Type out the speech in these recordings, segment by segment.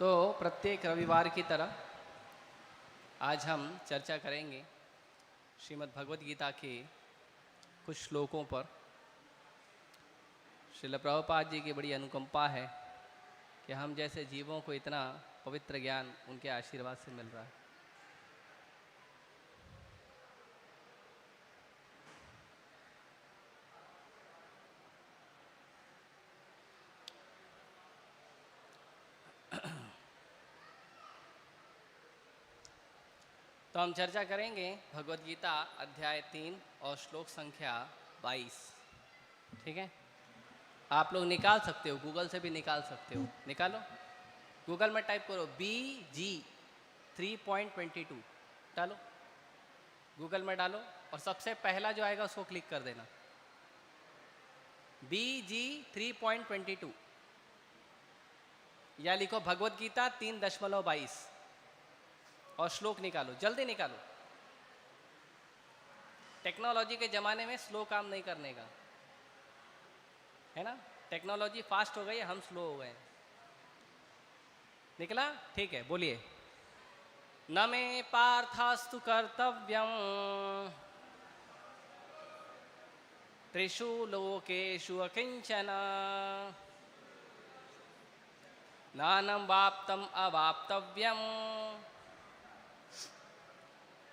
तो प्रत्येक रविवार की तरह आज हम चर्चा करेंगे श्रीमद् भगवद गीता के कुछ श्लोकों पर। श्रील प्रभुपाद जी की बड़ी अनुकंपा है कि हम जैसे जीवों को इतना पवित्र ज्ञान उनके आशीर्वाद से मिल रहा है। तो हम चर्चा करेंगे भगवद गीता अध्याय 3 और श्लोक संख्या 22। ठीक है, आप लोग निकाल सकते हो, गूगल से भी निकाल सकते हो। निकालो, गूगल में टाइप करो BG 3.22 डालो, गूगल में डालो और सबसे पहला जो आएगा उसको क्लिक कर देना। BG 3.22 या लिखो भगवद गीता 3.22 और श्लोक निकालो, जल्दी निकालो। टेक्नोलॉजी के ज़माने में स्लो काम नहीं करने का है ना। टेक्नोलॉजी फास्ट हो गई, हम स्लो हो गए। निकला? ठीक है, बोलिए। न मे पार्थास्तु कर्तव्यम त्रिषु लोकेषु अकिंचन नानं वाप्तम अवाप्तव्यम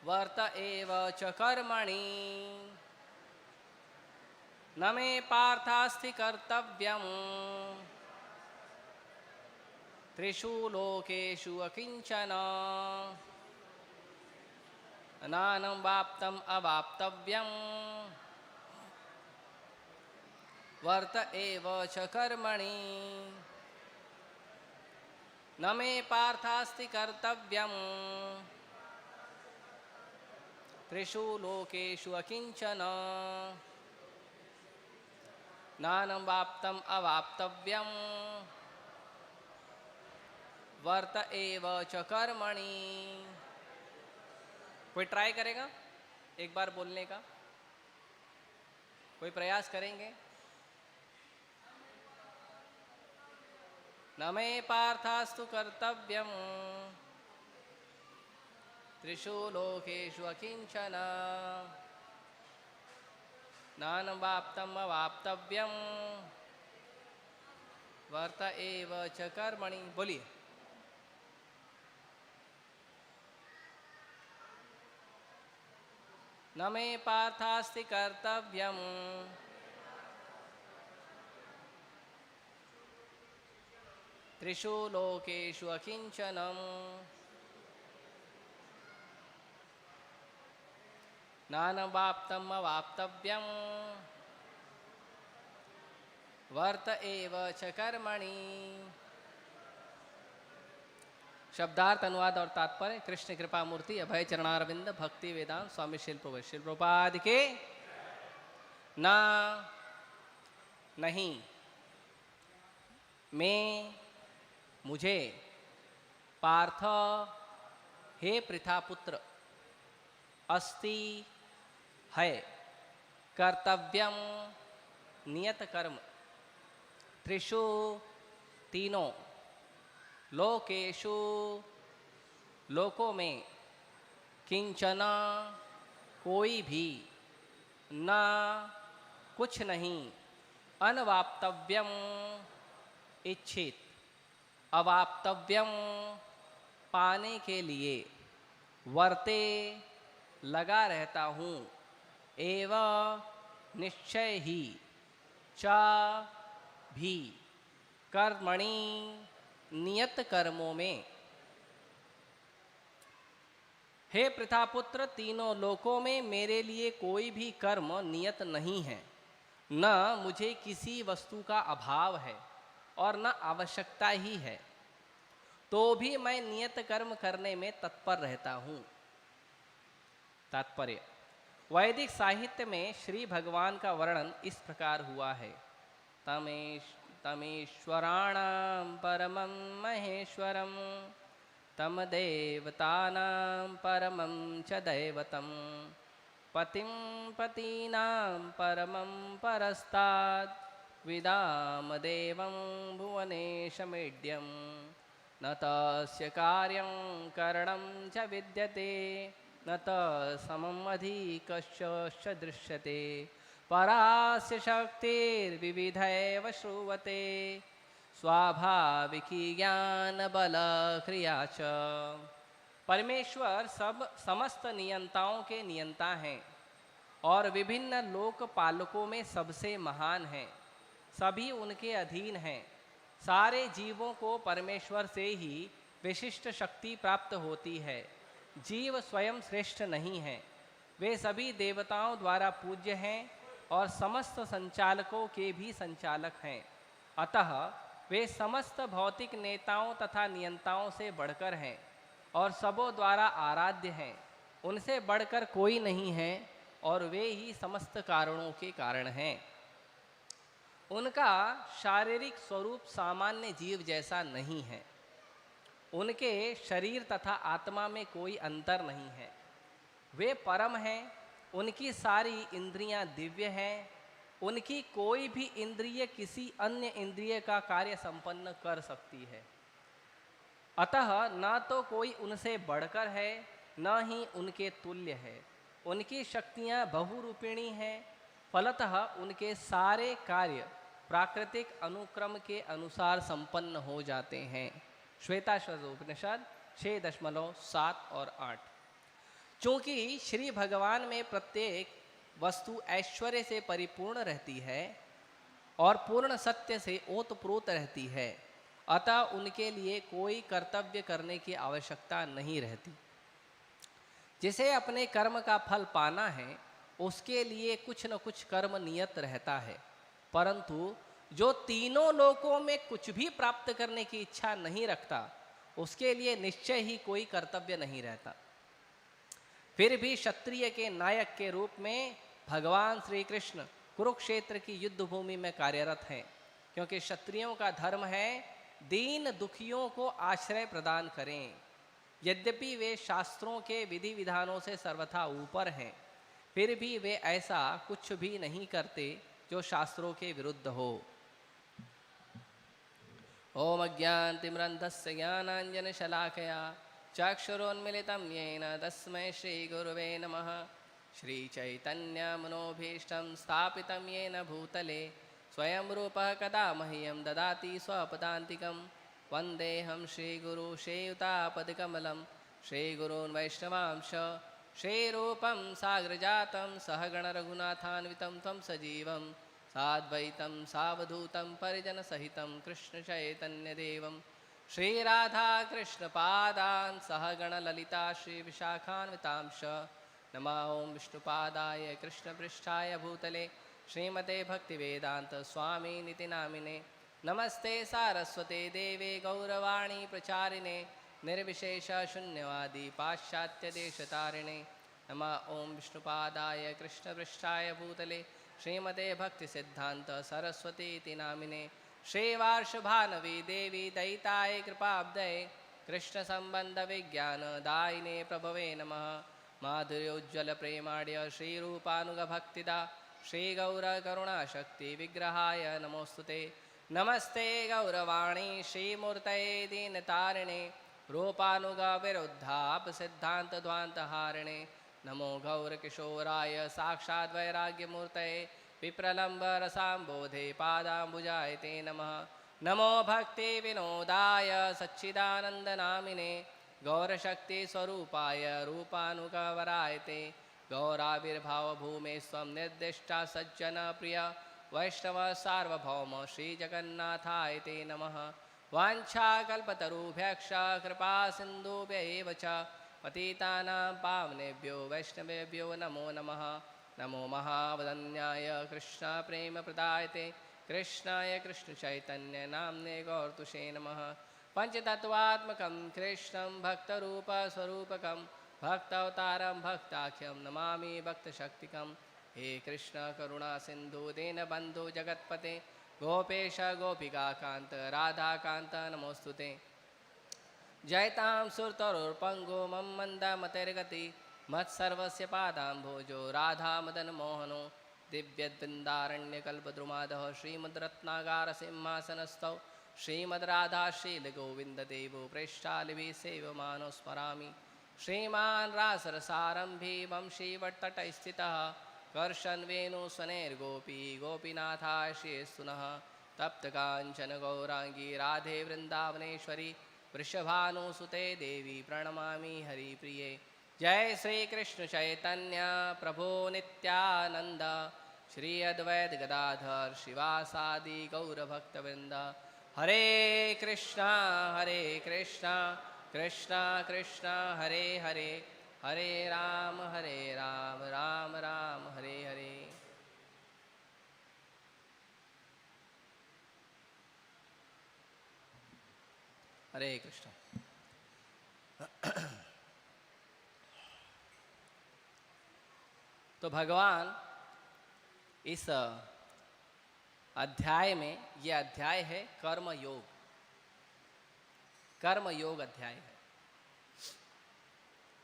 वर्त एव च कर्मणि। न मे पार्थास्ति कर्तव्यम त्रिषु लोकेषु अकिंचन नानं वाप्तम अवाप्तव्यम वर्त एव च कर्मणि। न मे पार्थास्ति कर्तव्यम त्रिषु लोकेषु अकिंचन नानं वाप्तम अवाप्तव्यम वर्त एव च कर्मणि। कोई ट्राई करेगा एक बार बोलने का? कोई प्रयास करेंगे? न मे पार्थास्तु कर्तव्यम त्रिषु लोकेषु अकिंचन नानं वाप्तम अवाप्तव्यम वर्त एव च कर्मणि। बोलिए। न मे पार्थास्ति कर्तव्यम त्रिषु लोकेषु अकिंचनम नानं वाप्तम अवाप्तव्यम वर्त एव च कर्मणि। शब्दार्थ, अनुवाद और तात्पर्य कृष्ण कृपा मूर्ति अभय चरणारविंद भक्ति वेदांत स्वामी शिल प्रभुपाद के। ना, नहीं, मैं, मुझे, पार्थ, हे पृथापुत्र, अस्ति, है, कर्तव्यम, नियत कर्म, त्रिषु, तीनों, लोकेषु, लोकों में, किंचन, कोई भी, न, कुछ नहीं, अनवाप्तव्यम, इच्छित, अवाप्तव्यम, पाने के लिए, वर्ते, लगा रहता हूँ, एवं, निश्चय ही, च, भी, कर्मणि, नियत कर्मों में। हे पृथापुत्र, तीनों लोकों में मेरे लिए कोई भी कर्म नियत नहीं है। न मुझे किसी वस्तु का अभाव है और न आवश्यकता ही है, तो भी मैं नियत कर्म करने में तत्पर रहता हूँ। तात्पर्य, वैदिक साहित्य में श्री भगवान का वर्णन इस प्रकार हुआ है। तमेश्वराणां परमं महेश्वरं तम देवतानां परमं च दैवतं पतिं पतीनां परमं परस्तात् विदाम देवं भुवनेशमेड्यं न तस्य कार्यं करणं च विद्यते न तत्समम् अधिकश्च दृश्यते परास्य शक्तिर्विविधैव श्रूयते स्वाभाविकी ज्ञान बल क्रिया च। परमेश्वर सब समस्त नियंताओं के नियंता हैं और विभिन्न लोकपालकों में सबसे महान हैं। सभी उनके अधीन हैं। सारे जीवों को परमेश्वर से ही विशिष्ट शक्ति प्राप्त होती है। जीव स्वयं श्रेष्ठ नहीं है। वे सभी देवताओं द्वारा पूज्य हैं और समस्त संचालकों के भी संचालक हैं। अतः वे समस्त भौतिक नेताओं तथा नियंताओं से बढ़कर हैं और सबों द्वारा आराध्य हैं। उनसे बढ़कर कोई नहीं है और वे ही समस्त कारणों के कारण हैं। उनका शारीरिक स्वरूप सामान्य जीव जैसा नहीं है। उनके शरीर तथा आत्मा में कोई अंतर नहीं है। वे परम हैं। उनकी सारी इंद्रियां दिव्य हैं। उनकी कोई भी इंद्रिय किसी अन्य इंद्रिय का कार्य संपन्न कर सकती है। अतः न तो कोई उनसे बढ़कर है न ही उनके तुल्य है। उनकी शक्तियाँ बहुरूपिणी हैं। फलतः उनके सारे कार्य प्राकृतिक अनुक्रम के अनुसार संपन्न हो जाते हैं। श्वेताश्वतर उपनिषद 6.7 और 8। चूँकि श्री भगवान में प्रत्येक वस्तु ऐश्वर्य से परिपूर्ण रहती है और पूर्ण सत्य से ओतप्रोत रहती है, अतः उनके लिए कोई कर्तव्य करने की आवश्यकता नहीं रहती। जिसे अपने कर्म का फल पाना है उसके लिए कुछ न कुछ कर्म नियत रहता है, परंतु जो तीनों लोकों में कुछ भी प्राप्त करने की इच्छा नहीं रखता उसके लिए निश्चय ही कोई कर्तव्य नहीं रहता। फिर भी क्षत्रिय के नायक के रूप में भगवान श्री कृष्ण कुरुक्षेत्र की युद्ध भूमि में कार्यरत हैं, क्योंकि क्षत्रियों का धर्म है दीन दुखियों को आश्रय प्रदान करें। यद्यपि वे शास्त्रों के विधि विधानों से सर्वथा ऊपर हैं, फिर भी वे ऐसा कुछ भी नहीं करते जो शास्त्रों के विरुद्ध हो। ओम अज्ञानतिमिरन्धस्य ज्ञानाञ्जनशलाकया चक्षुरोन्मिलितं येन तस्मै श्रीगुरुवे नमः। श्रीचैतन्यमनोभीष्टं स्थापितं येन भूतले स्वयं रूपः कदा मह्यं ददाति स्वपदान्तिकं। वन्देऽहं श्रीगुरु श्रीयुतापदकमलं श्रीगुरून् वैष्णवांश श्रीरूपं साग्रजातं सहगणरघुनाथान्वितं तं सजीवं साद्वैतं सावधूतं परिजनसहितं कृष्णचैतन्यदेवं श्रीराधाकृष्णपादान् सहगणललिता श्रीविशाखान्वितांश। नमः ओं विष्णुपादाय कृष्णपृष्ठाय भूतले श्रीमते भक्तिवेदांत स्वामिनिति नामिने। नमस्ते सारस्वते देवे गौरवाणी प्रचारिणे निर्विशेष शून्यवादी पाश्चात्यदेशतारिणे। नमः ओं विष्णुपादाय कृष्णपृष्ठाय भूतले श्रीमते भक्तिसिद्धान्त सरस्वतीति नामिने। श्रीवार्षभानवी देवी दयिताय कृपाब्दये कृष्णसम्बन्धविज्ञानदायिने प्रभवे नमः। माधुर्योज्ज्वल प्रेमाढ्य श्रीरूपानुगभक्तिदा श्रीगौरकरुणाशक्ति विग्रहाय नमोस्तुते। नमस्ते गौरवाणी श्रीमूर्तये दीनतारिणे रूपानुगविरुद्धाप सिद्धान्तध्वान्तहारिणे। नमो गौरकिशोराय साक्षाद् वैराग्यमूर्तये विप्रलम्बरसाम्बोधे पादाम्बुजाय ते नमः। नमो भक्तिविनोदाय सच्चिदानन्दनामिने गौरशक्तिस्वरूपाय रूपानुगवराय ते। गौराविर्भावभूमे स्वं निर्दिष्टा सज्जनप्रिय वैष्णव सार्वभौम श्रीजगन्नाथाय ते नमः। वाञ्छाकल्पतरुभ्यश्च कृपा सिन्धुभ्य एव च पतितानां पावनेभ्यो वैष्णवेभ्यो नमो नमः। नमो महावदन्याय कृष्णप्रेमप्रदायते कृष्णाय कृष्णचैतन्य नाम्ने गौरतुषे नमः। पंचतत्वात्मकं कृष्णं भक्तरूपस्वरूपकं भक्तावतारं भक्ताख्यं नमामि भक्तशक्तिकं। हे कृष्ण करुणा सिंधु दीनबंधु जगत्पते गोपेश गोपिकाकांत राधाकांत नमोस्तुते। जयतां सुरतरुर्पङ्गो मम मन्दमतिर्गति मत्सर्वस्य पादाम्भोजो राधा मदन मोहनो। दिव्यद्वृन्दारण्यकल्पद्रुमादः श्रीमद्रत्नागारसिंहासनस्थौ श्रीमद्राधा शीलगोविन्ददेवो प्रेष्ठालिभिः सेवमानो स्मरामि। श्रीमान् रासरसारम्भी वंशीवट्तटस्थितः कर्षन्वेणुस्वनैर्गोपी गोपीनाथाय श्रीस्तुनः। तप्तकाञ्चन गौराङ्गी राधे वृन्दावनेश्वरी वृषभानुसुते देवी प्रणमामि हरिप्रिये। जय श्री कृष्ण चैतन्य प्रभो नित्यानंद श्री अद्वैत गदाधर शिवासादि गौरभक्तवृंद। हरे कृष्णा कृष्णा कृष्णा हरे हरे, हरे राम राम राम हरे हरे। हरे कृष्ण। तो भगवान इस अध्याय में, यह अध्याय है कर्म योग, कर्म योग अध्याय है।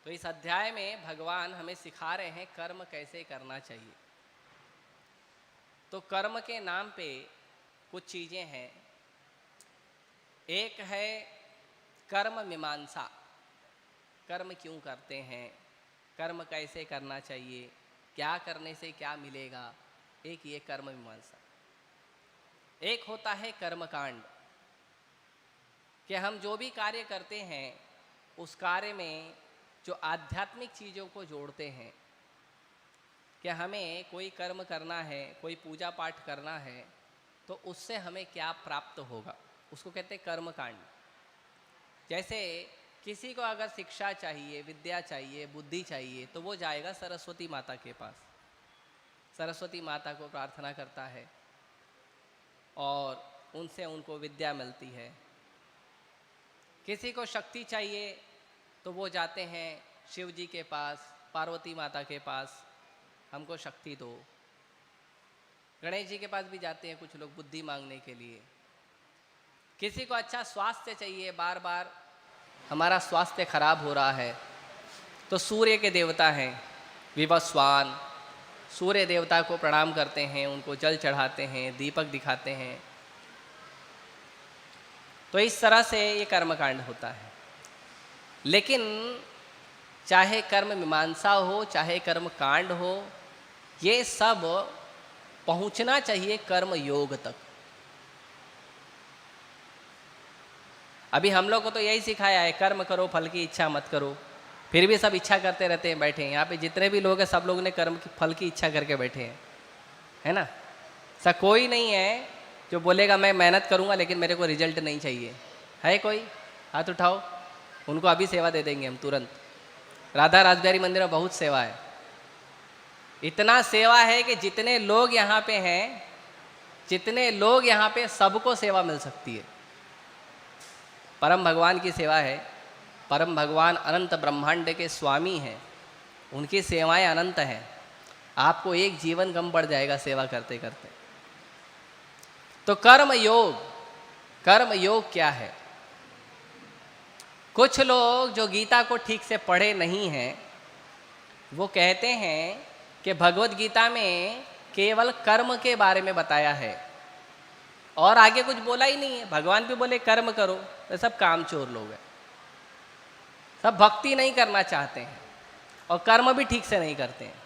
तो इस अध्याय में भगवान हमें सिखा रहे हैं कर्म कैसे करना चाहिए। तो कर्म के नाम पे कुछ चीज़ें हैं। एक है कर्म मीमांसा, कर्म क्यों करते हैं, कर्म कैसे करना चाहिए, क्या करने से क्या मिलेगा, एक ये कर्म मीमांसा। एक होता है कर्मकांड, कि हम जो भी कार्य करते हैं उस कार्य में जो आध्यात्मिक चीज़ों को जोड़ते हैं। कि हमें कोई कर्म करना है, कोई पूजा पाठ करना है, तो उससे हमें क्या प्राप्त होगा, उसको कहते हैं कर्मकांड। जैसे किसी को अगर शिक्षा चाहिए, विद्या चाहिए, बुद्धि चाहिए, तो वो जाएगा सरस्वती माता के पास, सरस्वती माता को प्रार्थना करता है और उनसे उनको विद्या मिलती है। किसी को शक्ति चाहिए तो वो जाते हैं शिव जी के पास, पार्वती माता के पास, हमको शक्ति दो। गणेश जी के पास भी जाते हैं कुछ लोग बुद्धि मांगने के लिए। किसी को अच्छा स्वास्थ्य चाहिए, बार बार हमारा स्वास्थ्य खराब हो रहा है, तो सूर्य के देवता हैं विवस्वान, सूर्य देवता को प्रणाम करते हैं, उनको जल चढ़ाते हैं, दीपक दिखाते हैं। तो इस तरह से ये कर्मकांड होता है। लेकिन चाहे कर्म मीमांसा हो, चाहे कर्म कांड हो, ये सब पहुंचना चाहिए कर्म योग तक। अभी हम लोग को तो यही सिखाया है, कर्म करो फल की इच्छा मत करो, फिर भी सब इच्छा करते रहते हैं बैठे हैं। यहाँ पे जितने भी लोग हैं सब लोग ने कर्म की फल की इच्छा करके बैठे हैं, है ना। ऐसा कोई नहीं है जो बोलेगा मैं मेहनत करूँगा लेकिन मेरे को रिजल्ट नहीं चाहिए। है कोई? हाथ उठाओ, उनको अभी सेवा दे देंगे हम तुरंत। राधा राजबिहारी मंदिर में बहुत सेवा है, इतना सेवा है कि जितने लोग यहाँ पे हैं, जितने लोग यहाँ पे, सबको सेवा मिल सकती है। परम भगवान की सेवा है, परम भगवान अनंत ब्रह्मांड के स्वामी हैं, उनकी सेवाएं अनंत हैं। आपको एक जीवन कम पड़ जाएगा सेवा करते करते। तो कर्म योग, कर्म योग क्या है? कुछ लोग जो गीता को ठीक से पढ़े नहीं हैं, वो कहते हैं कि भगवत गीता में केवल कर्म के बारे में बताया है और आगे कुछ बोला ही नहीं है। भगवान भी बोले कर्म करो, तो सब कामचोर लोग हैं, सब भक्ति नहीं करना चाहते हैं और कर्म भी ठीक से नहीं करते हैं।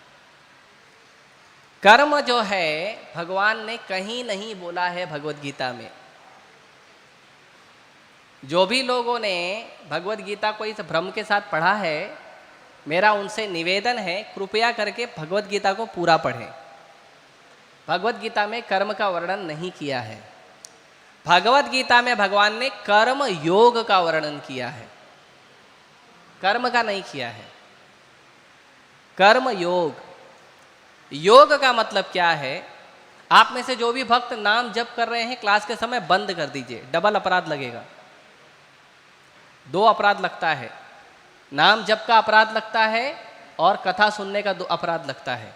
कर्म जो है भगवान ने कहीं नहीं बोला है भगवत गीता में। जो भी लोगों ने भगवत गीता को इस भ्रम के साथ पढ़ा है, मेरा उनसे निवेदन है कृपया करके भगवत गीता को पूरा पढ़ें। भगवत गीता में कर्म का वर्णन नहीं किया है। भगवत गीता में भगवान ने कर्म योग का वर्णन किया है, कर्म का नहीं किया है। कर्म योग, योग का मतलब क्या है? आप में से जो भी भक्त नाम जप कर रहे हैं, क्लास के समय बंद कर दीजिए, डबल अपराध लगेगा। 2 अपराध लगता है, नाम जप का अपराध लगता है और कथा सुनने का 2 अपराध लगता है।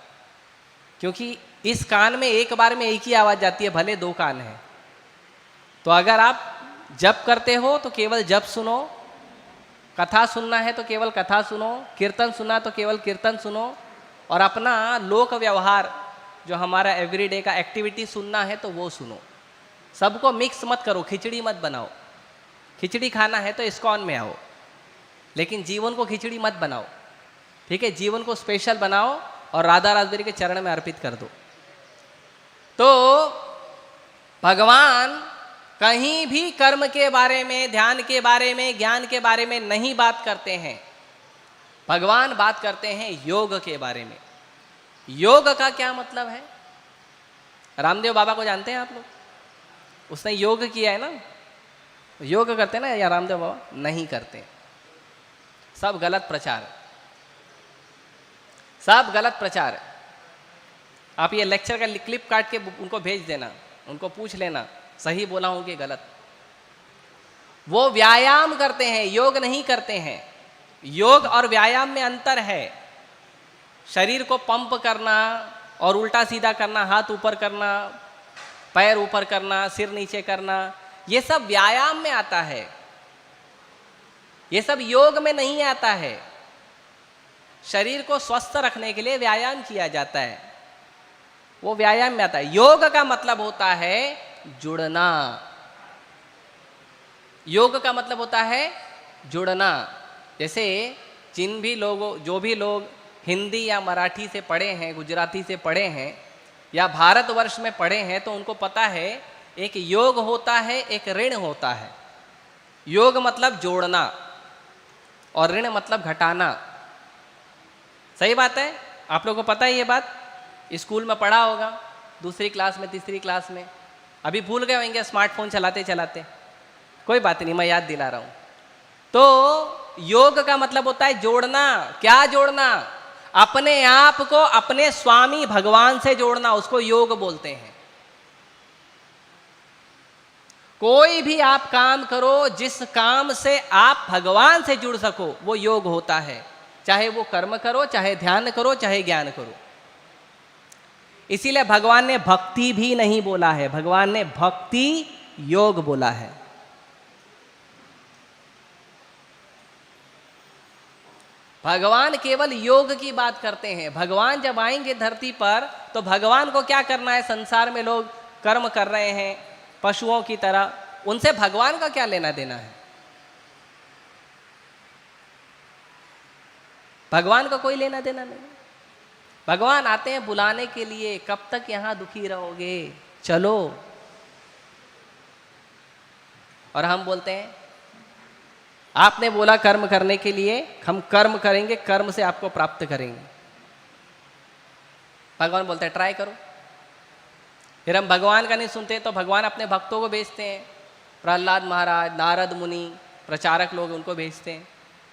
क्योंकि इस कान में एक बार में एक ही आवाज़ जाती है, भले 2 कान हैं। तो अगर आप जप करते हो तो केवल जप सुनो, कथा सुनना है तो केवल कथा सुनो, कीर्तन सुनना तो केवल कीर्तन सुनो, और अपना लोक व्यवहार जो हमारा एवरीडे का एक्टिविटी सुनना है तो वो सुनो। सबको मिक्स मत करो, खिचड़ी मत बनाओ। खिचड़ी खाना है तो इस्कॉन में आओ, लेकिन जीवन को खिचड़ी मत बनाओ, ठीक है? जीवन को स्पेशल बनाओ और राधा राजबरी के चरण में अर्पित कर दो। तो भगवान कहीं भी कर्म के बारे में, ध्यान के बारे में, ज्ञान के बारे में नहीं बात करते हैं। भगवान बात करते हैं योग के बारे में। योग का क्या मतलब है? रामदेव बाबा को जानते हैं आप लोग? उसने योग किया है ना? योग करते ना या रामदेव बाबा? नहीं करते, सब गलत प्रचार, सब गलत प्रचार। आप ये लेक्चर का क्लिप काट के उनको भेज देना, उनको पूछ लेना सही बोला हूं कि गलत। वो व्यायाम करते हैं, योग नहीं करते हैं। योग और व्यायाम में अंतर है। शरीर को पंप करना और उल्टा सीधा करना, हाथ ऊपर करना, पैर ऊपर करना, सिर नीचे करना, ये सब व्यायाम में आता है, ये सब योग में नहीं आता है। शरीर को स्वस्थ रखने के लिए व्यायाम किया जाता है, वो व्यायाम में आता है। योग का मतलब होता है जुड़ना। योग का मतलब होता है जुड़ना। जैसे जिन भी लोगों, जो भी लोग हिंदी या मराठी से पढ़े हैं, गुजराती से पढ़े हैं या भारतवर्ष में पढ़े हैं, तो उनको पता है एक योग होता है, एक ऋण होता है। योग मतलब जोड़ना और ऋण मतलब घटाना। सही बात है? आप लोगों को पता है ये बात? स्कूल में पढ़ा होगा, दूसरी क्लास में, तीसरी क्लास में। अभी भूल गए होंगे स्मार्टफोन चलाते चलाते, कोई बात नहीं, मैं याद दिला रहा हूं। तो योग का मतलब होता है जोड़ना। क्या जोड़ना? अपने आप को अपने स्वामी भगवान से जोड़ना, उसको योग बोलते हैं। कोई भी आप काम करो, जिस काम से आप भगवान से जुड़ सको, वो योग होता है। चाहे वो कर्म करो, चाहे ध्यान करो, चाहे ज्ञान करो। इसीलिए भगवान ने भक्ति भी नहीं बोला है, भगवान ने भक्ति योग बोला है। भगवान केवल योग की बात करते हैं। भगवान जब आएंगे धरती पर, तो भगवान को क्या करना है? संसार में लोग कर्म कर रहे हैं पशुओं की तरह, उनसे भगवान का क्या लेना देना है? भगवान का कोई लेना देना नहीं। भगवान आते हैं बुलाने के लिए, कब तक यहां दुखी रहोगे, चलो। और हम बोलते हैं आपने बोला कर्म करने के लिए, हम कर्म करेंगे, कर्म से आपको प्राप्त करेंगे। भगवान बोलते हैं ट्राई करो। फिर हम भगवान का नहीं सुनते तो भगवान अपने भक्तों को भेजते हैं। प्रहलाद महाराज, नारद मुनि, प्रचारक लोग, उनको भेजते हैं,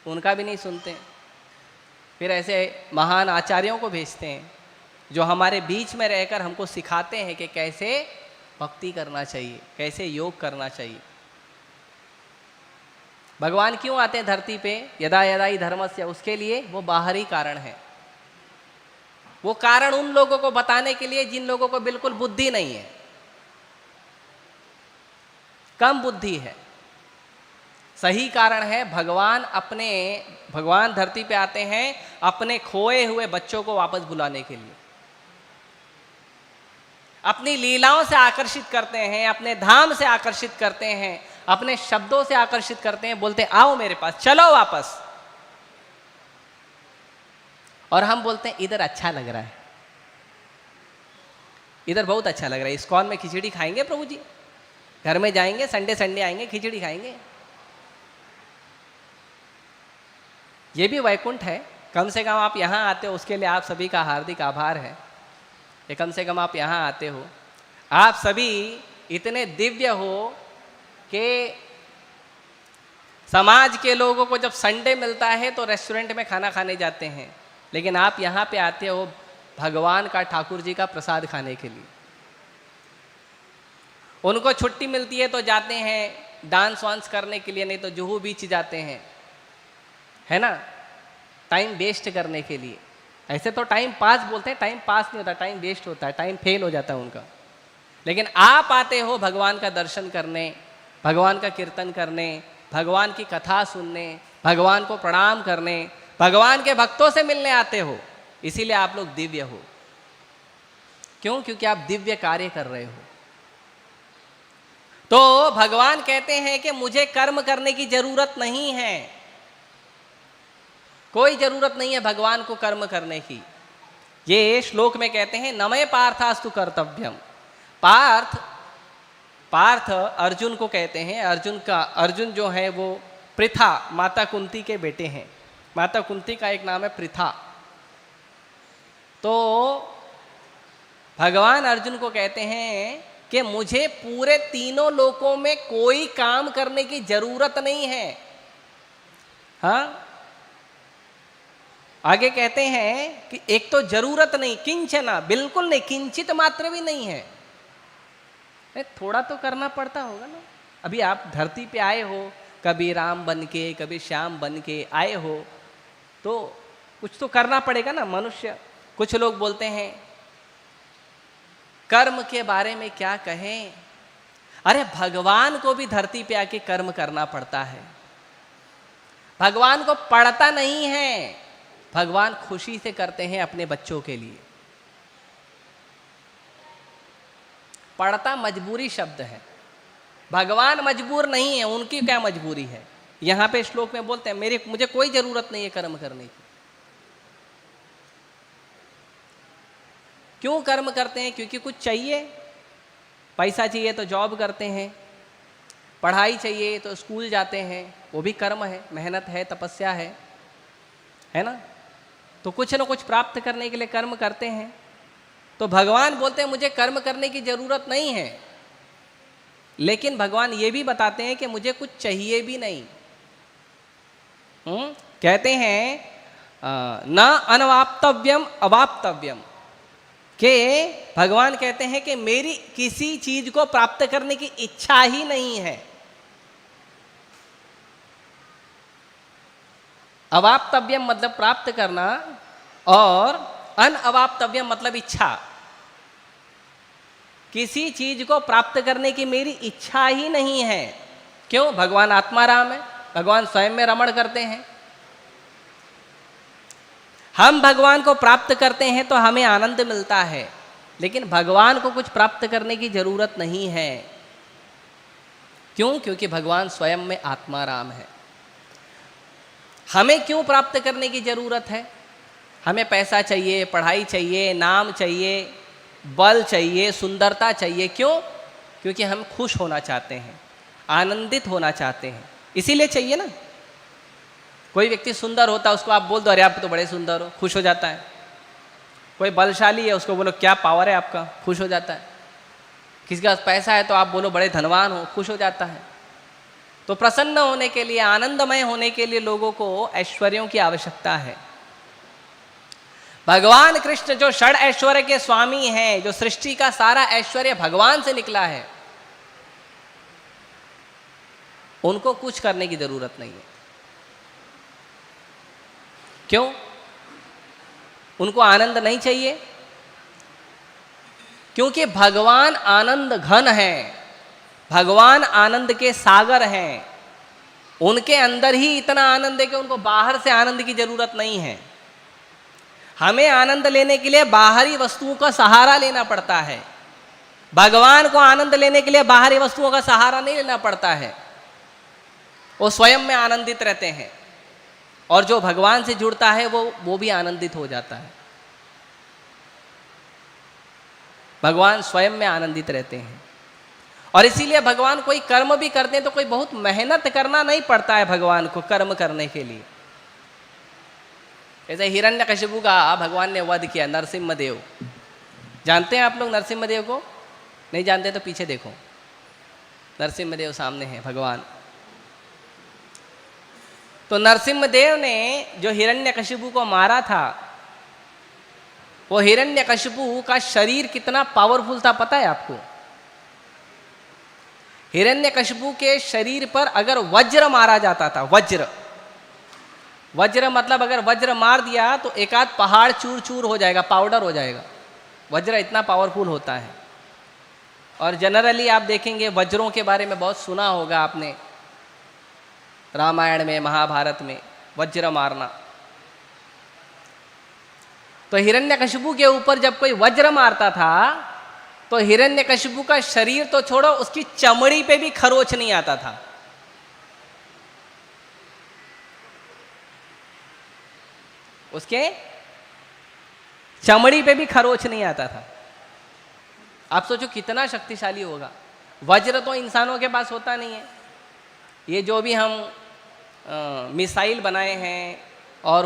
उनका भी नहीं सुनते। फिर ऐसे महान आचार्यों को भेजते हैं जो हमारे बीच में रहकर हमको सिखाते हैं कि कैसे भक्ति करना चाहिए, कैसे योग करना चाहिए। भगवान क्यों आते हैं धरती पे? यदा यदा ही धर्मस्य, उसके लिए वो बाहरी कारण है। वो कारण उन लोगों को बताने के लिए जिन लोगों को बिल्कुल बुद्धि नहीं है, कम बुद्धि है। सही कारण है भगवान धरती पे आते हैं अपने खोए हुए बच्चों को वापस बुलाने के लिए। अपनी लीलाओं से आकर्षित करते हैं, अपने धाम से आकर्षित करते हैं, अपने शब्दों से आकर्षित करते हैं, बोलते हैं आओ मेरे पास, चलो वापस। और हम बोलते हैं इधर अच्छा लग रहा है, इधर बहुत अच्छा लग रहा है, इस्कॉन में खिचड़ी खाएंगे प्रभु जी, घर में जाएंगे, संडे संडे आएंगे, खिचड़ी खाएंगे। ये भी वैकुंठ है। कम से कम आप यहाँ आते हो, उसके लिए आप सभी का हार्दिक आभार है। ये कम से कम आप यहाँ आते हो। आप सभी इतने दिव्य हो कि समाज के लोगों को जब संडे मिलता है तो रेस्टोरेंट में खाना खाने जाते हैं, लेकिन आप यहाँ पे आते हो भगवान का, ठाकुर जी का प्रसाद खाने के लिए। उनको छुट्टी मिलती है तो जाते हैं डांस वांस करने के लिए, नहीं तो जुहू बीच जाते हैं, है ना, टाइम वेस्ट करने के लिए। ऐसे तो टाइम पास बोलते हैं, टाइम पास नहीं होता, टाइम वेस्ट होता है, टाइम फेल हो जाता है उनका। लेकिन आप आते हो भगवान का दर्शन करने, भगवान का कीर्तन करने, भगवान की कथा सुनने, भगवान को प्रणाम करने, भगवान के भक्तों से मिलने आते हो। इसीलिए आप लोग दिव्य हो। क्यों? क्योंकि आप दिव्य कार्य कर रहे हो। तो भगवान कहते हैं कि मुझे कर्म करने की जरूरत नहीं है, कोई जरूरत नहीं है भगवान को कर्म करने की। ये श्लोक में कहते हैं नमय पार्थास्तु कर्तव्यम। पार्थ अर्जुन को कहते हैं, अर्जुन जो है वो पृथा माता कुंती के बेटे हैं। माता कुंती का एक नाम है पृथा। तो भगवान अर्जुन को कहते हैं कि मुझे पूरे तीनों लोकों में कोई काम करने की जरूरत नहीं है। हाँ, आगे कहते हैं कि एक तो जरूरत नहीं, किंचना, बिल्कुल नहीं, किंचित मात्र भी नहीं है। थोड़ा तो करना पड़ता होगा ना। अभी आप धरती पे आए हो, कभी राम बन के कभी श्याम बन के आए हो, तो कुछ तो करना पड़ेगा ना मनुष्य। कुछ लोग बोलते हैं कर्म के बारे में क्या कहें, अरे भगवान को भी धरती पे आके कर्म करना पड़ता है। भगवान को पड़ता नहीं है, भगवान खुशी से करते हैं अपने बच्चों के लिए। पड़ता मजबूरी शब्द है, भगवान मजबूर नहीं है, उनकी क्या मजबूरी है। यहां पे श्लोक में बोलते हैं मुझे कोई जरूरत नहीं है कर्म करने की। क्यों कर्म करते हैं? क्योंकि कुछ चाहिए, पैसा चाहिए तो जॉब करते हैं, पढ़ाई चाहिए तो स्कूल जाते हैं, वो भी कर्म है, मेहनत है, तपस्या है ना। तो कुछ ना कुछ प्राप्त करने के लिए कर्म करते हैं। तो भगवान बोलते हैं मुझे कर्म करने की जरूरत नहीं है, लेकिन भगवान ये भी बताते हैं कि मुझे कुछ चाहिए भी नहीं। कहते हैं न अनवाप्तव्यम अवाप्तव्यम, कि भगवान कहते हैं कि मेरी किसी चीज को प्राप्त करने की इच्छा ही नहीं है। अवाप्तव्यम मतलब प्राप्त करना, और अनअवाप्तव्यम मतलब इच्छा। किसी चीज को प्राप्त करने की मेरी इच्छा ही नहीं है। क्यों? भगवान आत्माराम है, भगवान स्वयं में रमण करते हैं। हम भगवान को प्राप्त करते हैं तो हमें आनंद मिलता है, लेकिन भगवान को कुछ प्राप्त करने की जरूरत नहीं है। क्यों? क्योंकि भगवान स्वयं में आत्माराम है। हमें क्यों प्राप्त करने की जरूरत है? हमें पैसा चाहिए, पढ़ाई चाहिए, नाम चाहिए, बल चाहिए, सुंदरता चाहिए। क्यों? क्योंकि हम खुश होना चाहते हैं, आनंदित होना चाहते हैं, इसीलिए चाहिए ना। कोई व्यक्ति सुंदर होता है, उसको आप बोल दो अरे आप तो बड़े सुंदर हो, खुश हो जाता है। कोई बलशाली है, उसको बोलो क्या पावर है आपका, खुश हो जाता है। किसी के पास पैसा है तो आप बोलो बड़े धनवान हो, खुश हो जाता है। तो प्रसन्न होने के लिए, आनंदमय होने के लिए लोगों को ऐश्वर्यों की आवश्यकता है। भगवान कृष्ण जो षड ऐश्वर्य के स्वामी हैं, जो सृष्टि का सारा ऐश्वर्य भगवान से निकला है, उनको कुछ करने की जरूरत नहीं है। क्यों? उनको आनंद नहीं चाहिए, क्योंकि भगवान आनंद घन है, भगवान आनंद के सागर हैं। उनके अंदर ही इतना आनंद है कि उनको बाहर से आनंद की जरूरत नहीं है। हमें आनंद लेने के लिए बाहरी वस्तुओं का सहारा लेना पड़ता है। भगवान को आनंद लेने के लिए बाहरी वस्तुओं का सहारा नहीं लेना पड़ता है, वो स्वयं में आनंदित रहते हैं। और जो भगवान से जुड़ता है वो भी आनंदित हो जाता है। भगवान स्वयं में आनंदित रहते हैं, और इसीलिए भगवान कोई कर्म भी करते हैं तो कोई बहुत मेहनत करना नहीं पड़ता है भगवान को कर्म करने के लिए। जैसे हिरण्यकशिपु का भगवान ने वध किया, नरसिम्हदेव। जानते हैं आप लोग नरसिम्हदेव को? नहीं जानते तो पीछे देखो, नरसिम्हदेव सामने है भगवान। तो नरसिम्हदेव ने जो हिरण्यकशिपु को मारा था, वो हिरण्यकशिपु का शरीर कितना पावरफुल था पता है आपको? हिरण्यकशिपु के शरीर पर अगर वज्र मारा जाता था, वज्र मतलब अगर वज्र मार दिया तो एक आध पहाड़ चूर चूर हो जाएगा, पाउडर हो जाएगा। वज्र इतना पावरफुल होता है। और जनरली आप देखेंगे वज्रों के बारे में बहुत सुना होगा आपने, रामायण में, महाभारत में वज्र मारना। तो हिरण्यकशिपु के ऊपर जब कोई वज्र मारता था तो हिरण्यकशिपु का शरीर तो छोड़ो, उसकी चमड़ी पे भी खरोच नहीं आता था। उसके चमड़ी पे भी खरोच नहीं आता था। आप सोचो कितना शक्तिशाली होगा। वज्र तो इंसानों के पास होता नहीं है। ये जो भी हम मिसाइल बनाए हैं और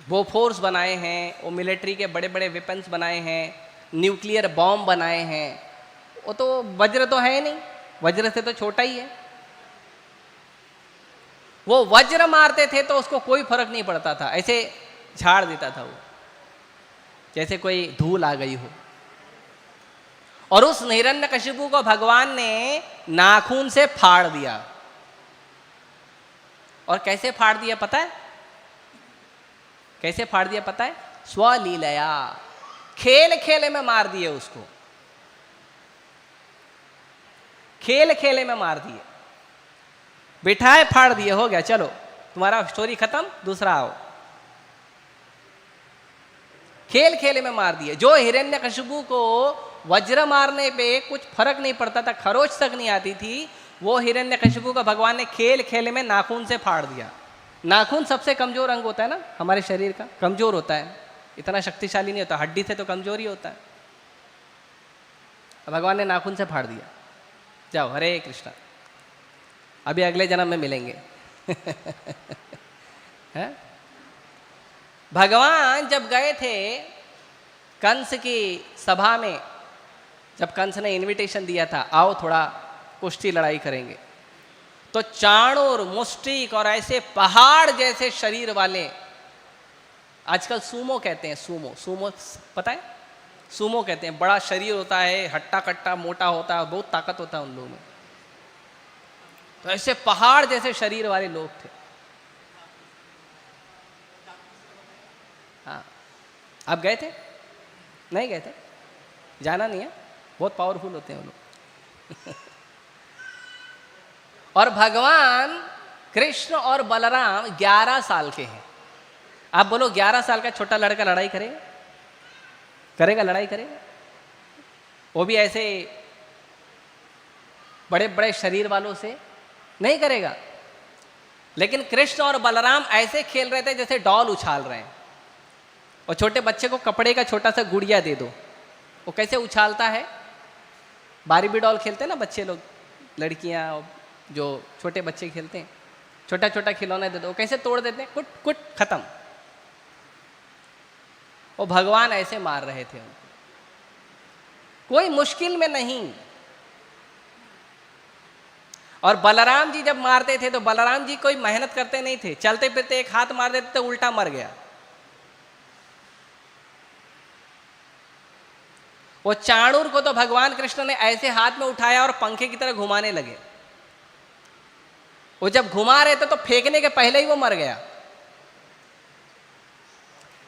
वो फोर्स बनाए हैं, वो मिलिट्री के बड़े बड़े वेपन्स बनाए हैं, न्यूक्लियर बॉम्ब बनाए हैं, वो तो वज्र तो है नहीं, वज्र से तो छोटा ही है। वो वज्र मारते थे तो उसको कोई फर्क नहीं पड़ता था, ऐसे झाड़ देता था वो, जैसे कोई धूल आ गई हो। और उस हिरण्यकशिपु को भगवान ने नाखून से फाड़ दिया। और कैसे फाड़ दिया पता है? कैसे फाड़ दिया पता है? स्वलीलया, खेल खेले में मार दिए उसको, खेल खेले में मार दिए, बिठाए फाड़ दिए, हो गया, चलो तुम्हारा स्टोरी खत्म, दूसरा आओ। खेल खेले में मार दिए। जो हिरण्यकशिपु को वज्र मारने पे कुछ फर्क नहीं पड़ता था, खरोच तक नहीं आती थी, वो हिरण्यकशिपु का भगवान ने खेल खेले में नाखून से फाड़ दिया। नाखून सबसे कमजोर अंग होता है ना हमारे शरीर का, कमजोर होता है, इतना शक्तिशाली नहीं होता, हड्डी से तो कमजोर ही होता है। भगवान ने नाखून से फाड़ दिया। जाओ, हरे कृष्णा, अभी अगले जन्म में मिलेंगे। है? भगवान जब गए थे कंस की सभा में, जब कंस ने इनविटेशन दिया था, आओ थोड़ा कुश्ती लड़ाई करेंगे, तो चाणूर, मुष्टिक और ऐसे पहाड़ जैसे शरीर वाले, आजकल सूमो कहते हैं, सूमो, सूमो पता है? सूमो कहते हैं, बड़ा शरीर होता है, हट्टा कट्टा मोटा होता है, बहुत ताकत होता है उन लोगों में। तो ऐसे पहाड़ जैसे शरीर वाले लोग थे। हाँ, आप गए थे? नहीं गए थे? जाना नहीं है, बहुत पावरफुल होते हैं वो लोग। और भगवान कृष्ण और बलराम 11 साल के हैं। आप बोलो 11 साल का छोटा लड़का लड़ाई करेगा? करेगा? लड़ाई करेगा? वो भी ऐसे बड़े बड़े शरीर वालों से नहीं करेगा। लेकिन कृष्ण और बलराम ऐसे खेल रहे थे जैसे डॉल उछाल रहे हैं। और छोटे बच्चे को कपड़े का छोटा सा गुड़िया दे दो, वो कैसे उछालता है? बारबी डॉल खेलते हैं ना बच्चे लोग, लड़कियां जो छोटे बच्चे खेलते हैं, छोटा छोटा खिलौना दे दो, कैसे तोड़ देते हैं, कुट कुट खत्म। वो भगवान ऐसे मार रहे थे उनको, कोई मुश्किल में नहीं। और बलराम जी जब मारते थे तो बलराम जी कोई मेहनत करते नहीं थे, चलते फिरते एक हाथ मार देते तो उल्टा मर गया। वो चाणूर को तो भगवान कृष्ण ने ऐसे हाथ में उठाया और पंखे की तरह घुमाने लगे। वो जब घुमा रहे थे तो फेंकने के पहले ही वो मर गया।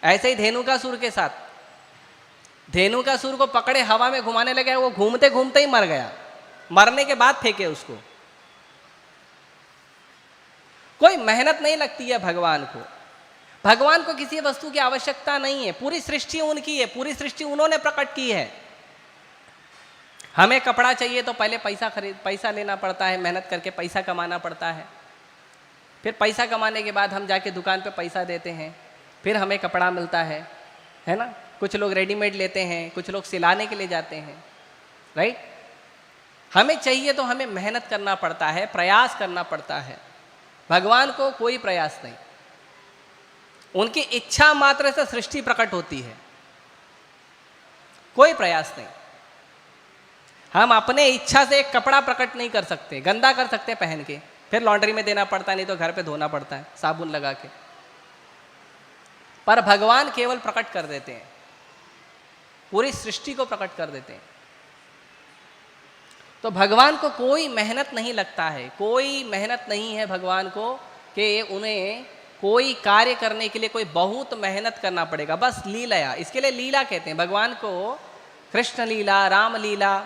ऐसे ही धेनुकासुर के साथ, धेनुकासुर को पकड़े हवा में घुमाने लगे, वो घूमते घूमते ही मर गया। मरने के बाद फेंके उसको। कोई मेहनत नहीं लगती है भगवान को। भगवान को किसी वस्तु की आवश्यकता नहीं है, पूरी सृष्टि उनकी है, पूरी सृष्टि उन्होंने प्रकट की है। हमें कपड़ा चाहिए तो पहले पैसा लेना पड़ता है, मेहनत करके पैसा कमाना पड़ता है, फिर पैसा कमाने के बाद हम जाके दुकान पे पैसा देते हैं, फिर हमें कपड़ा मिलता है ना। कुछ लोग रेडीमेड लेते हैं, कुछ लोग सिलाने के लिए जाते हैं, राइट। हमें चाहिए तो हमें मेहनत करना पड़ता है, प्रयास करना पड़ता है। भगवान को कोई प्रयास नहीं, उनकी इच्छा मात्र से सृष्टि प्रकट होती है, कोई प्रयास नहीं। हम अपने इच्छा से एक कपड़ा प्रकट नहीं कर सकते, गंदा कर सकते पहन के, फिर लॉन्ड्री में देना पड़ता है, नहीं तो घर पे धोना पड़ता है साबुन लगा के। पर भगवान केवल प्रकट कर देते हैं, पूरी सृष्टि को प्रकट कर देते हैं। तो भगवान को कोई मेहनत नहीं लगता है, कोई मेहनत नहीं है भगवान को कि उन्हें कोई कार्य करने के लिए कोई बहुत मेहनत करना पड़ेगा। बस लीला, इसके लिए लीला कहते हैं भगवान को। कृष्ण लीला, राम लीला,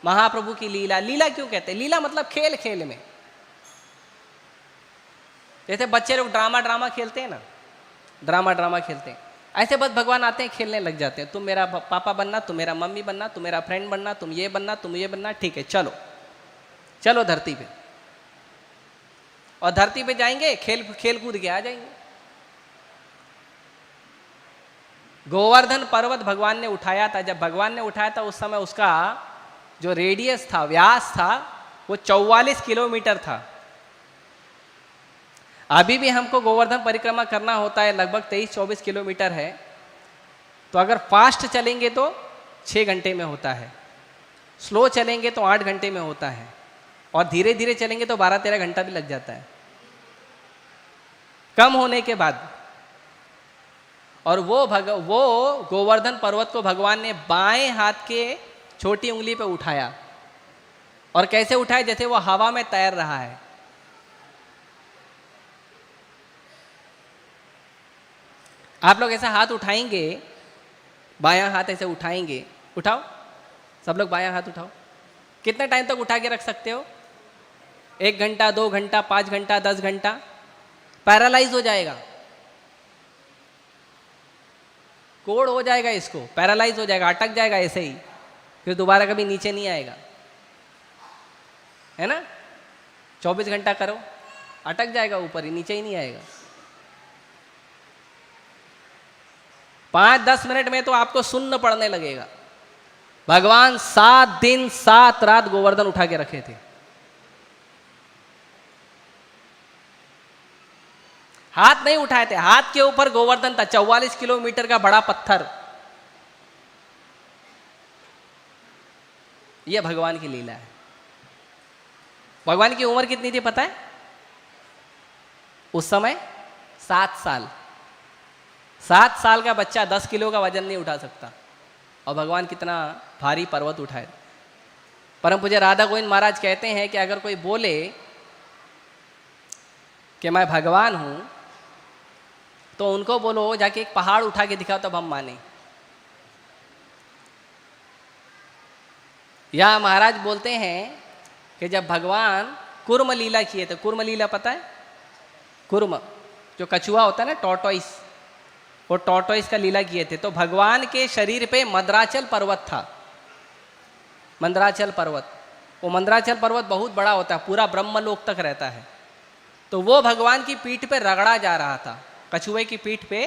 महाप्रभु की लीला। लीला क्यों कहते हैं? लीला मतलब खेल खेल में। जैसे बच्चे लोग ड्रामा खेलते हैं ना, ड्रामा खेलते हैं, ऐसे बस भगवान आते हैं, खेलने लग जाते हैं, तुम मेरा पापा बनना, तुम मेरा मम्मी बनना, तुम मेरा फ्रेंड बनना, तुम ये बनना, तुम ये बनना, ठीक है चलो चलो धरती पे। और धरती पे जाएंगे, खेल कूद के आ जाएंगे। गोवर्धन पर्वत भगवान ने उठाया था। जब भगवान ने उठाया था उस समय उसका जो रेडियस था, व्यास था, वो 44 किलोमीटर था। अभी भी हमको गोवर्धन परिक्रमा करना होता है, लगभग 23-24 किलोमीटर है। तो अगर फास्ट चलेंगे तो 6 घंटे में होता है, स्लो चलेंगे तो 8 घंटे में होता है, और धीरे धीरे चलेंगे तो 12-13 घंटा भी लग जाता है कम होने के बाद। और वो गोवर्धन पर्वत को भगवान ने बाएं हाथ के छोटी उंगली पे उठाया। और कैसे उठाया? जैसे वो हवा में तैर रहा है। आप लोग ऐसा हाथ उठाएंगे, बायां हाथ ऐसे उठाएंगे, उठाओ सब लोग बायां हाथ उठाओ। कितने टाइम तक उठा के रख सकते हो? 1 घंटा, 2 घंटा, 5 घंटा, 10 घंटा? पैरालाइज हो जाएगा, कोड़ हो जाएगा, इसको पैरालाइज हो जाएगा, अटक जाएगा ऐसे ही, फिर दोबारा कभी नीचे नहीं आएगा, है ना? 24 घंटा करो, अटक जाएगा ऊपर ही, नीचे ही नहीं आएगा। 5-10 मिनट में तो आपको सुन्न पड़ने लगेगा। भगवान 7 दिन 7 रात गोवर्धन उठा के रखे थे। हाथ नहीं उठाए थे, हाथ के ऊपर गोवर्धन था, 44 किलोमीटर का बड़ा पत्थर। यह भगवान की लीला है। भगवान की उम्र कितनी थी पता है? उस समय 7 साल। 7 साल का बच्चा 10 किलो का वजन नहीं उठा सकता, और भगवान कितना भारी पर्वत उठाए। परम पूज्य राधा गोविंद महाराज कहते हैं कि अगर कोई बोले कि मैं भगवान हूं, तो उनको बोलो जाके एक पहाड़ उठा के दिखाओ, तब हम माने। या महाराज बोलते हैं कि जब भगवान कुर्म लीला किए थे, कुर्म लीला पता है? कुर्म जो कछुआ होता है ना, टॉर्टोइस, वो टॉर्टोइस का लीला किए थे। तो भगवान के शरीर पे मंदराचल पर्वत था, मंदराचल पर्वत। वो मंदराचल पर्वत बहुत बड़ा होता है, पूरा ब्रह्मलोक तक रहता है। तो वो भगवान की पीठ पे रगड़ा जा रहा था, कछुए की पीठ पे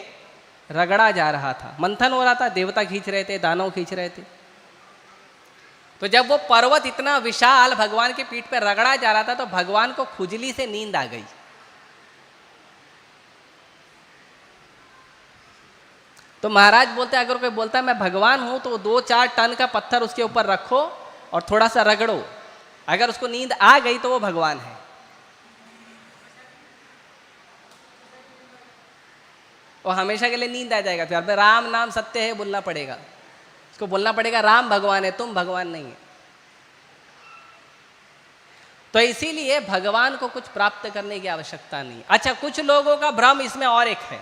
रगड़ा जा रहा था, मंथन हो रहा था, देवता खींच रहे थे, दानव खींच रहे थे। तो जब वो पर्वत इतना विशाल भगवान के पीठ पे रगड़ा जा रहा था, तो भगवान को खुजली से नींद आ गई। तो महाराज बोलते अगर कोई बोलता है मैं भगवान हूं, तो 2-4 टन का पत्थर उसके ऊपर रखो और थोड़ा सा रगड़ो, अगर उसको नींद आ गई तो वो भगवान है। और हमेशा के लिए नींद आ जाएगा। फिर राम नाम सत्य है बोलना पड़ेगा, उसको बोलना पड़ेगा राम भगवान है, तुम भगवान नहीं है। तो इसीलिए भगवान को कुछ प्राप्त करने की आवश्यकता नहीं। अच्छा, कुछ लोगों का भ्रम इसमें और एक है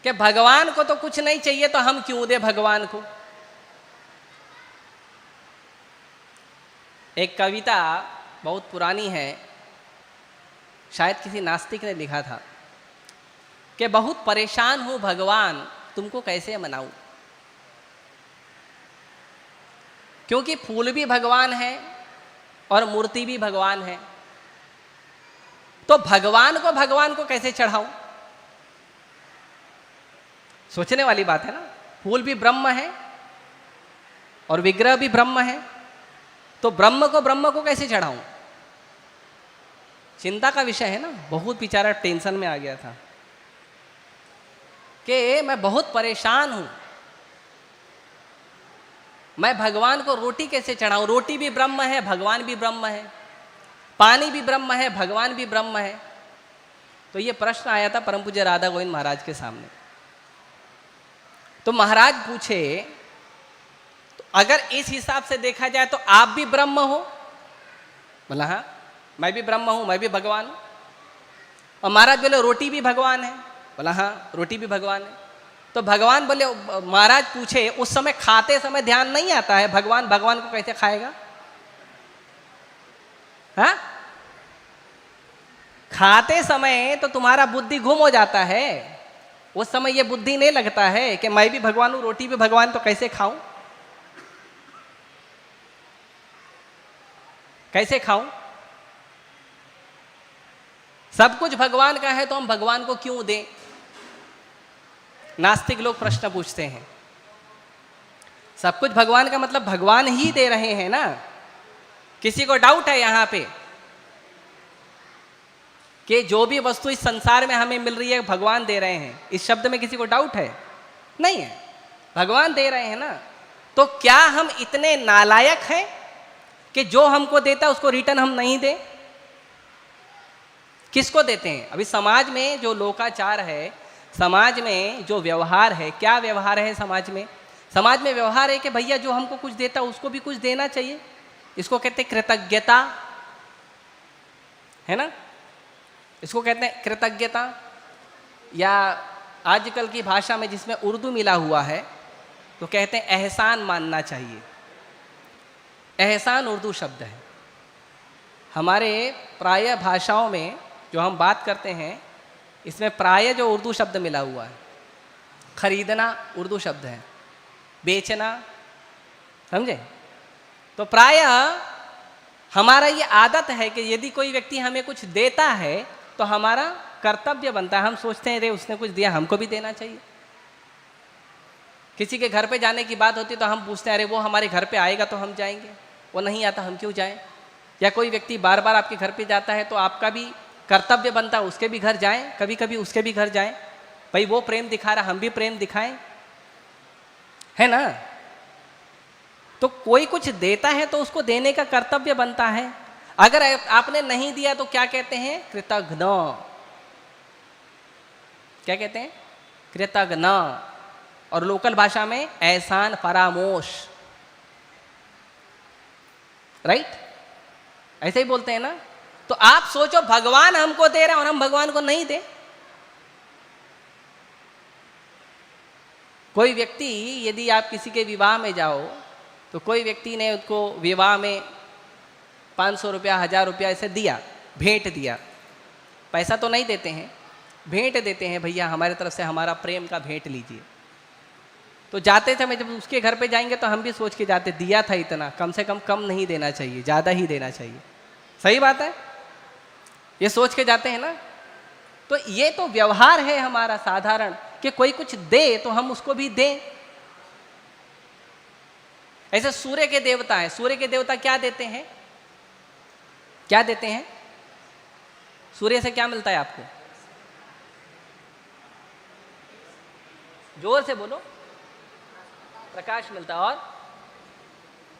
कि भगवान को तो कुछ नहीं चाहिए, तो हम क्यों दे भगवान को। एक कविता बहुत पुरानी है, शायद किसी नास्तिक ने लिखा था कि बहुत परेशान हूं भगवान, तुमको कैसे मनाऊं। क्योंकि फूल भी भगवान है और मूर्ति भी भगवान है, तो भगवान को कैसे चढ़ाऊं। सोचने वाली बात है ना। फूल भी ब्रह्म है और विग्रह भी ब्रह्म है, तो ब्रह्म को कैसे चढ़ाऊं। चिंता का विषय है ना। बहुत बेचारा टेंशन में आ गया था कि मैं बहुत परेशान हूं, मैं भगवान को रोटी कैसे चढ़ाऊं। रोटी भी ब्रह्म है, भगवान भी ब्रह्म है, पानी भी ब्रह्म है, भगवान भी ब्रह्म है। तो ये प्रश्न आया था परम पूज्य राधा गोविंद महाराज के सामने। तो महाराज पूछे, तो अगर इस हिसाब से देखा जाए तो आप भी ब्रह्म हो। बोला हाँ, मैं भी ब्रह्म हूं, मैं भी भगवान हूं। और महाराज बोले रोटी भी भगवान है। बोला हाँ, रोटी भी भगवान है। तो भगवान बोले, महाराज पूछे उस समय खाते समय ध्यान नहीं आता है, भगवान को कैसे खाएगा। हाँ, खाते समय तो तुम्हारा बुद्धि गुम हो जाता है, उस समय ये बुद्धि नहीं लगता है कि मैं भी भगवान हूं, रोटी भी भगवान, तो कैसे खाऊं, कैसे खाऊं? सब कुछ भगवान का है तो हम भगवान को क्यों दें? नास्तिक लोग प्रश्न पूछते हैं। सब कुछ भगवान का मतलब भगवान ही दे रहे हैं ना। किसी को डाउट है यहां पे कि जो भी वस्तु इस संसार में हमें मिल रही है भगवान दे रहे हैं? इस शब्द में किसी को डाउट है? नहीं है, भगवान दे रहे हैं ना। तो क्या हम इतने नालायक हैं कि जो हमको देता है उसको रिटर्न हम नहीं दें? किसको देते हैं? अभी समाज में जो लोकाचार है, समाज में जो व्यवहार है, क्या व्यवहार है समाज में? समाज में व्यवहार है कि भैया जो हमको कुछ देता है उसको भी कुछ देना चाहिए। इसको कहते हैं कृतज्ञता, है ना? इसको कहते हैं कृतज्ञता, या आजकल की भाषा में जिसमें उर्दू मिला हुआ है तो कहते हैं एहसान मानना चाहिए। एहसान उर्दू शब्द है। हमारे प्राय भाषाओं में जो हम बात करते हैं इसमें प्राय जो उर्दू शब्द मिला हुआ है, खरीदना उर्दू शब्द है, बेचना, समझे? तो प्राय हमारा ये आदत है कि यदि कोई व्यक्ति हमें कुछ देता है तो हमारा कर्तव्य बनता है, हम सोचते हैं रे उसने कुछ दिया हमको भी देना चाहिए। किसी के घर पे जाने की बात होती है तो हम पूछते हैं अरे वो हमारे घर पे आएगा तो हम जाएंगे, वो नहीं आता हम क्यों जाएं? या कोई व्यक्ति बार बार आपके घर पे जाता है तो आपका भी कर्तव्य बनता है उसके भी घर जाएं, कभी कभी उसके भी घर जाएं। भाई वो प्रेम दिखा रहा, हम भी प्रेम दिखाएं, है ना? तो कोई कुछ देता है तो उसको देने का कर्तव्य बनता है। अगर आपने नहीं दिया तो क्या कहते हैं? कृतघ्न। क्या कहते हैं? कृतघ्न। और लोकल भाषा में एहसान फरामोश, राइट? ऐसे ही बोलते हैं ना। तो आप सोचो भगवान हमको दे रहे हैं और हम भगवान को नहीं दे। कोई व्यक्ति, यदि आप किसी के विवाह में जाओ तो कोई व्यक्ति ने उसको विवाह में 500 रुपया 1000 रुपया ऐसे दिया, भेंट दिया। पैसा तो नहीं देते हैं, भेंट देते हैं, भैया हमारे तरफ से हमारा प्रेम का भेंट लीजिए। तो जाते समय जब उसके घर पे जाएंगे तो हम भी सोच के जाते, दिया था इतना, कम से कम नहीं देना चाहिए, ज़्यादा ही देना चाहिए। सही बात है, ये सोच के जाते हैं ना। तो ये तो व्यवहार है हमारा साधारण कि कोई कुछ दे तो हम उसको भी दें। ऐसे सूर्य के देवता है, सूर्य के देवता क्या देते हैं? क्या देते हैं? सूर्य से क्या मिलता है आपको? जोर से बोलो। प्रकाश मिलता है और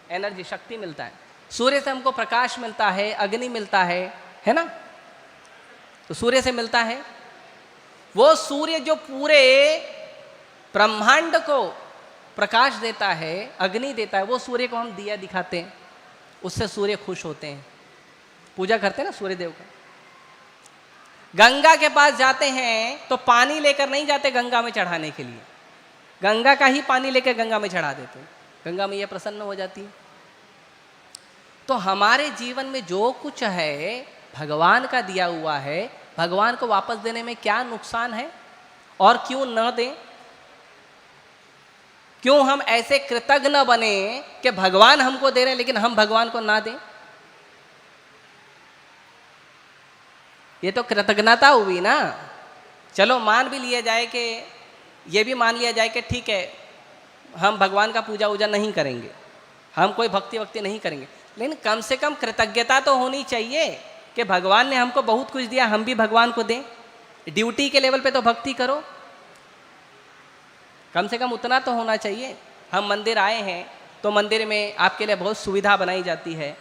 एनर्जी, शक्ति मिलता है। सूर्य से हमको प्रकाश मिलता है, अग्नि मिलता है ना? तो सूर्य से मिलता है। वो सूर्य जो पूरे ब्रह्मांड को प्रकाश देता है, अग्नि देता है, वो सूर्य को हम दिया दिखाते हैं, उससे सूर्य खुश होते हैं, पूजा करते हैं ना सूर्य देव का। गंगा के पास जाते हैं तो पानी लेकर नहीं जाते गंगा में चढ़ाने के लिए, गंगा का ही पानी लेकर गंगा में चढ़ा देते हैं, गंगा मैया प्रसन्न हो जाती है। तो हमारे जीवन में जो कुछ है भगवान का दिया हुआ है, भगवान को वापस देने में क्या नुकसान है? और क्यों न दें? क्यों हम ऐसे कृतज्ञ न बने कि भगवान हमको दे रहे हैं लेकिन हम भगवान को ना दें? ये तो कृतज्ञता हुई ना। चलो मान भी लिया जाए कि, ये भी मान लिया जाए कि ठीक है हम भगवान का पूजा वूजा नहीं करेंगे, हम कोई भक्ति वक्ति नहीं करेंगे, लेकिन कम से कम कृतज्ञता तो होनी चाहिए कि भगवान ने हमको बहुत कुछ दिया, हम भी भगवान को दें। ड्यूटी के लेवल पे तो भक्ति करो, कम से कम उतना तो होना चाहिए। हम मंदिर आए हैं तो मंदिर में आपके लिए बहुत सुविधा बनाई जाती है,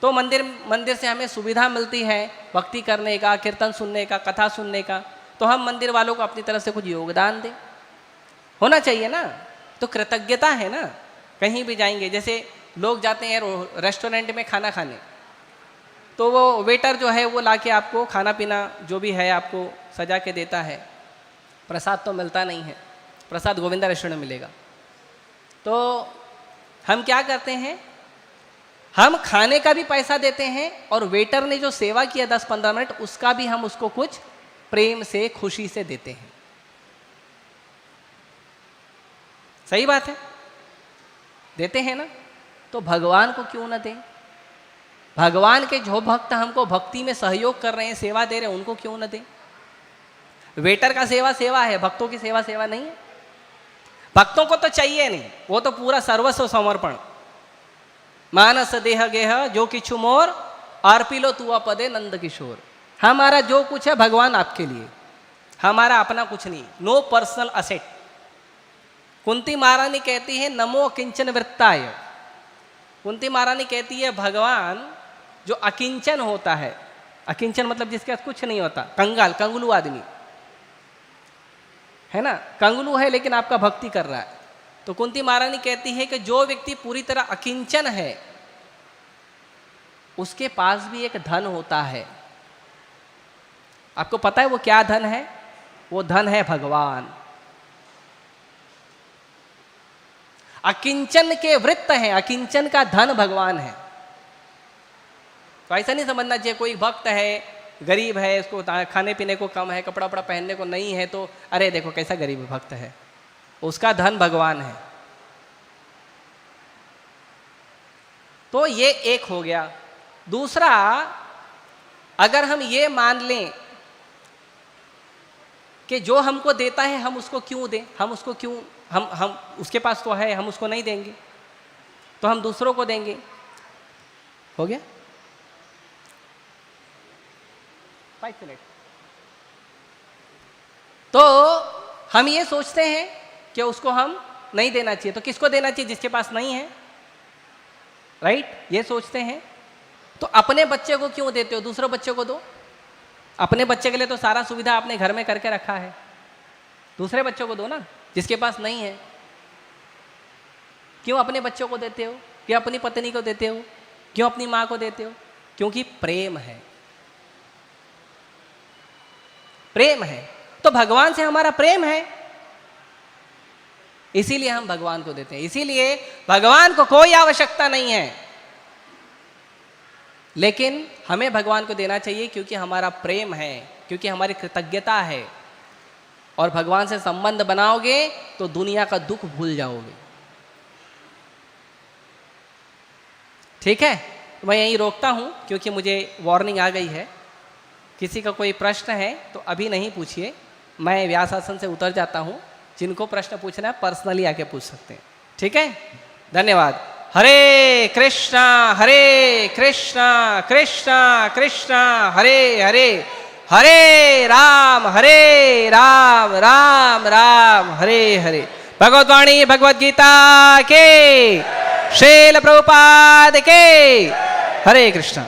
तो मंदिर से हमें सुविधा मिलती है भक्ति करने का, कीर्तन सुनने का, कथा सुनने का, तो हम मंदिर वालों को अपनी तरफ से कुछ योगदान दें, होना चाहिए ना। तो कृतज्ञता है ना। कहीं भी जाएंगे, जैसे लोग जाते हैं रेस्टोरेंट में खाना खाने, तो वो वेटर जो है वो लाके आपको खाना पीना जो भी है आपको सजा के देता है, प्रसाद तो मिलता नहीं है, प्रसाद गोविंदा रेस्टोरेंट में मिलेगा। तो हम क्या करते हैं, हम खाने का भी पैसा देते हैं और वेटर ने जो सेवा किया 10-15 मिनट उसका भी हम उसको कुछ प्रेम से खुशी से देते हैं। सही बात है, देते हैं ना। तो भगवान को क्यों ना दें? भगवान के जो भक्त हमको भक्ति में सहयोग कर रहे हैं, सेवा दे रहे हैं, उनको क्यों न दें? वेटर का सेवा सेवा है, भक्तों की सेवा सेवा नहीं है। भक्तों को तो चाहिए नहीं, वो तो पूरा सर्वस्व समर्पण। मानस देह गेह जो किछु मोर अर्पी लो तू पदे नंद किशोर। हमारा जो कुछ है भगवान आपके लिए, हमारा अपना कुछ नहीं, नो पर्सनल असेट। कुंती महारानी कहती है नमो किंचन वृत्ताय। कुंती महारानी कहती है भगवान जो अकिंचन होता है, अकिंचन मतलब जिसके पास कुछ नहीं होता, कंगाल कंगलू आदमी है ना, कंगलू है लेकिन आपका भक्ति कर रहा है। तो कुंती महारानी कहती है कि जो व्यक्ति पूरी तरह अकिंचन है उसके पास भी एक धन होता है। आपको पता है वो क्या धन है? वो धन है भगवान। अकिंचन के वृत्त हैं, अकिंचन का धन भगवान है। तो ऐसा नहीं समझना चाहिए कोई भक्त है गरीब है, उसको खाने पीने को कम है, कपड़ा वपड़ा पहनने को नहीं है, तो अरे देखो कैसा गरीब भक्त है, उसका धन भगवान है। तो ये एक हो गया। दूसरा, अगर हम ये मान लें कि जो हमको देता है हम उसको क्यों दें, हम उसको क्यों, हम उसके पास तो है, हम उसको नहीं देंगे, तो हम दूसरों को देंगे। हो गया 5 मिनट। तो हम ये सोचते हैं कि उसको हम नहीं देना चाहिए, तो किसको देना चाहिए? जिसके पास नहीं है, राइट? ये सोचते हैं। तो अपने बच्चे को क्यों देते हो? दूसरे बच्चे को दो। अपने बच्चे के लिए तो सारा सुविधा आपने घर में करके रखा है, दूसरे बच्चों को दो ना, जिसके पास नहीं है। क्यों अपने बच्चों को देते हो? क्यों अपनी पत्नी को देते हो? क्यों अपनी माँ को देते हो? क्योंकि प्रेम है, प्रेम है। तो भगवान से हमारा प्रेम है, इसीलिए हम भगवान को देते हैं। इसीलिए भगवान को कोई आवश्यकता नहीं है, लेकिन हमें भगवान को देना चाहिए क्योंकि हमारा प्रेम है, क्योंकि हमारी कृतज्ञता है। और भगवान से संबंध बनाओगे तो दुनिया का दुख भूल जाओगे। ठीक है, तो मैं यहीं रोकता हूं क्योंकि मुझे वार्निंग आ गई है। किसी का कोई प्रश्न है तो अभी नहीं पूछिए, मैं व्यासासन से उतर जाता हूं। जिनको प्रश्न पूछना है पर्सनली आके पूछ सकते हैं। ठीक है, धन्यवाद। हरे कृष्णा कृष्णा कृष्णा हरे हरे, हरे राम राम राम हरे हरे। भगवद्वाणी भगवद गीता के, श्रील प्रभुपाद के। हरे कृष्णा।